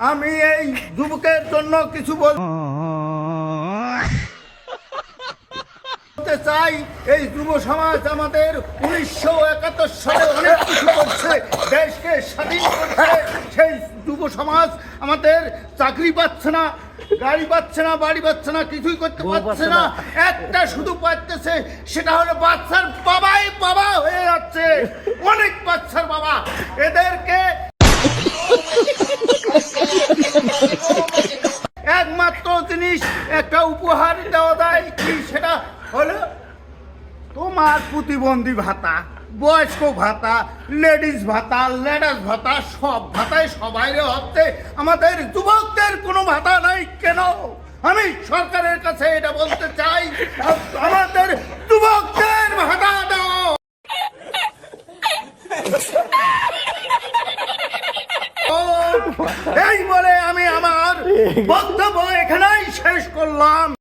আমি এই যুবকের জন্য কিছু বলতে চাই। এই যুব সমাজ আমাদের 1971 সালে অনেক কিছু করছে, দেশকে স্বাধীন করছে। সেই যুব সমাজ আমাদের চাকরি পাচ্ছে না, গাড়ি পাচ্ছে না, বাড়ি পাচ্ছে না, কিছুই করতে পারছে না। একটা শুধু পাচ্ছে, সেটা হলো বাচ্চার বাবাই বাবা হয়ে যাচ্ছে, অনেক বাচ্চার বাবা। এদেরকে একমাত্র জিনিস একটা উপহার দেওয়া যায়, কি সেটা হলো তোমার প্রতিবন্ধী ভাতা, বয়স্ক ভাতা, লেডিস ভাতা, লেডাস ভাতা, সব ভাতায় সবাই হচ্ছে। আমাদের যুবকদের কোনো ভাতা নাই কেন? আমি সরকারের কাছে এটা বলতে চাই, আমাদের যুবকদের ভাতা দাও। এই বলে আমি আমার বক্তব্য এখানেই শেষ করলাম।